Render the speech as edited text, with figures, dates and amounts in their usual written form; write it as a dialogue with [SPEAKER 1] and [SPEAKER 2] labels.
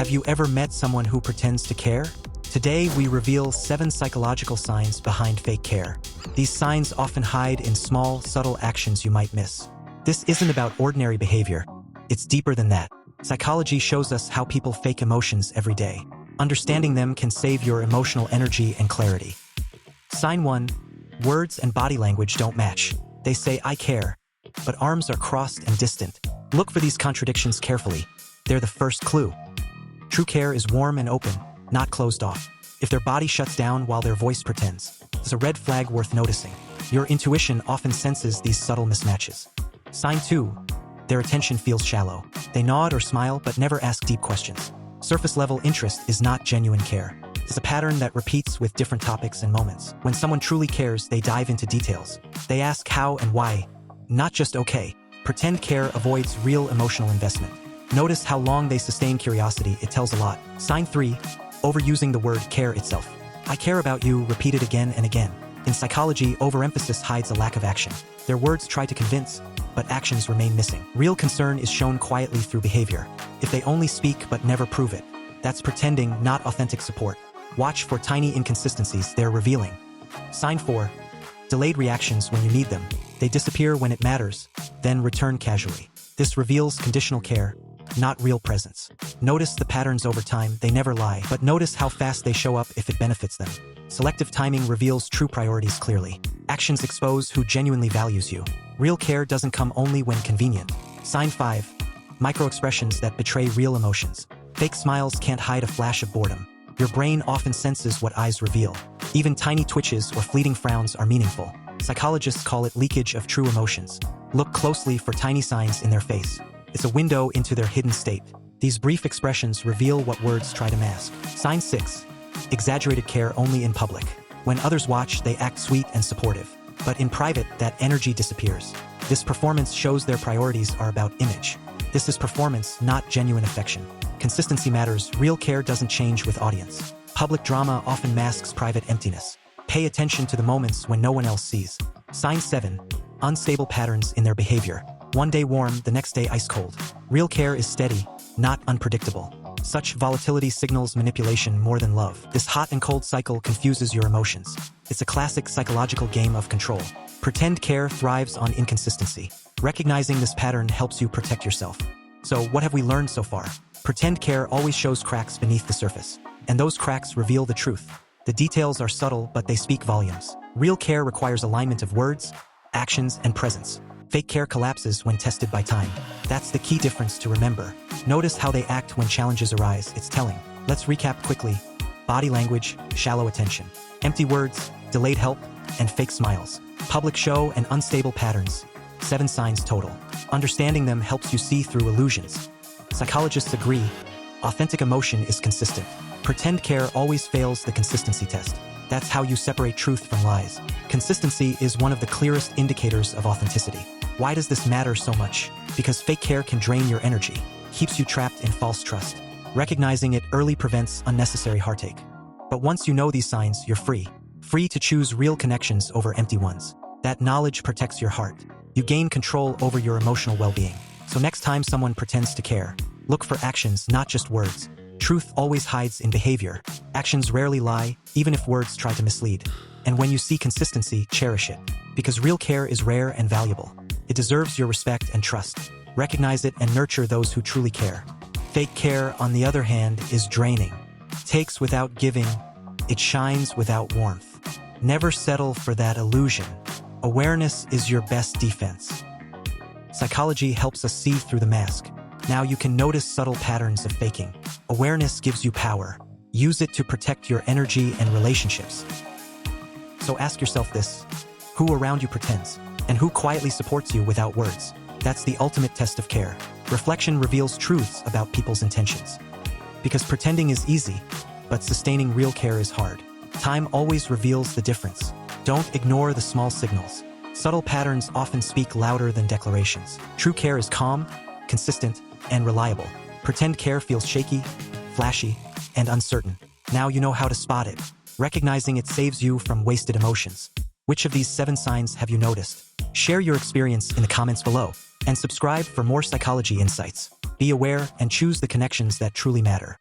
[SPEAKER 1] Have you ever met someone who pretends to care? Today, we reveal 7 psychological signs behind fake care. These signs often hide in small, subtle actions you might miss. This isn't about ordinary behavior. It's deeper than that. Psychology shows us how people fake emotions every day. Understanding them can save your emotional energy and clarity. Sign 1. Words and body language don't match. They say, "I care," but arms are crossed and distant. Look for these contradictions carefully. They're the first clue. True care is warm and open, not closed off. If their body shuts down while their voice pretends, it's a red flag worth noticing. Your intuition often senses these subtle mismatches. Sign 2. Their attention feels shallow. They nod or smile but never ask deep questions. Surface-level interest is not genuine care. It's a pattern that repeats with different topics and moments. When someone truly cares, they dive into details. They ask how and why, not just okay. Pretend care avoids real emotional investment. Notice how long they sustain curiosity. It tells a lot. Sign 3. Overusing the word care itself. "I care about you," repeated again and again. In psychology, overemphasis hides a lack of action. Their words try to convince, but actions remain missing. Real concern is shown quietly through behavior. If they only speak but never prove it, that's pretending, not authentic support. Watch for tiny inconsistencies they're revealing. Sign 4. Delayed reactions when you need them. They disappear when it matters, then return casually. This reveals conditional care, not real presence. Notice the patterns over time. They never lie, but notice how fast they show up if it benefits them. Selective timing reveals true priorities clearly. Actions expose who genuinely values you. Real care doesn't come only when convenient. Sign 5. Micro-expressions that betray real emotions. Fake smiles can't hide a flash of boredom. Your brain often senses what eyes reveal. Even tiny twitches or fleeting frowns are meaningful. Psychologists call it leakage of true emotions. Look closely for tiny signs in their face. It's a window into their hidden state. These brief expressions reveal what words try to mask. Sign 6. Exaggerated care only in public. When others watch, they act sweet and supportive. But in private, that energy disappears. This performance shows their priorities are about image. This is performance, not genuine affection. Consistency matters. Real care doesn't change with audience. Public drama often masks private emptiness. Pay attention to the moments when no one else sees. Sign 7. Unstable patterns in their behavior. One day warm, the next day ice cold. Real care is steady, not unpredictable. Such volatility signals manipulation more than love. This hot and cold cycle confuses your emotions. It's a classic psychological game of control. Pretend care thrives on inconsistency. Recognizing this pattern helps you protect yourself. So, what have we learned so far? Pretend care always shows cracks beneath the surface. And those cracks reveal the truth. The details are subtle, but they speak volumes. Real care requires alignment of words, actions, and presence. Fake care collapses when tested by time. That's the key difference to remember. Notice how they act when challenges arise. It's telling. Let's recap quickly. Body language, shallow attention. Empty words, delayed help, and fake smiles. Public show and unstable patterns. 7 signs total. Understanding them helps you see through illusions. Psychologists agree, authentic emotion is consistent. Pretend care always fails the consistency test. That's how you separate truth from lies. Consistency is one of the clearest indicators of authenticity. Why does this matter so much? Because fake care can drain your energy, keeps you trapped in false trust. Recognizing it early prevents unnecessary heartache. But once you know these signs, you're free. Free to choose real connections over empty ones. That knowledge protects your heart. You gain control over your emotional well-being. So next time someone pretends to care, look for actions, not just words. Truth always hides in behavior. Actions rarely lie, even if words try to mislead. And when you see consistency, cherish it. Because real care is rare and valuable. It deserves your respect and trust. Recognize it and nurture those who truly care. Fake care, on the other hand, is draining. Takes without giving. It shines without warmth. Never settle for that illusion. Awareness is your best defense. Psychology helps us see through the mask. Now you can notice subtle patterns of faking. Awareness gives you power. Use it to protect your energy and relationships. So ask yourself this: who around you pretends? And who quietly supports you without words? That's the ultimate test of care. Reflection reveals truths about people's intentions. Because pretending is easy, but sustaining real care is hard. Time always reveals the difference. Don't ignore the small signals. Subtle patterns often speak louder than declarations. True care is calm, consistent, and reliable. Pretend care feels shaky, flashy, and uncertain. Now you know how to spot it. Recognizing it saves you from wasted emotions. Which of these 7 signs have you noticed? Share your experience in the comments below, and subscribe for more psychology insights. Be aware and choose the connections that truly matter.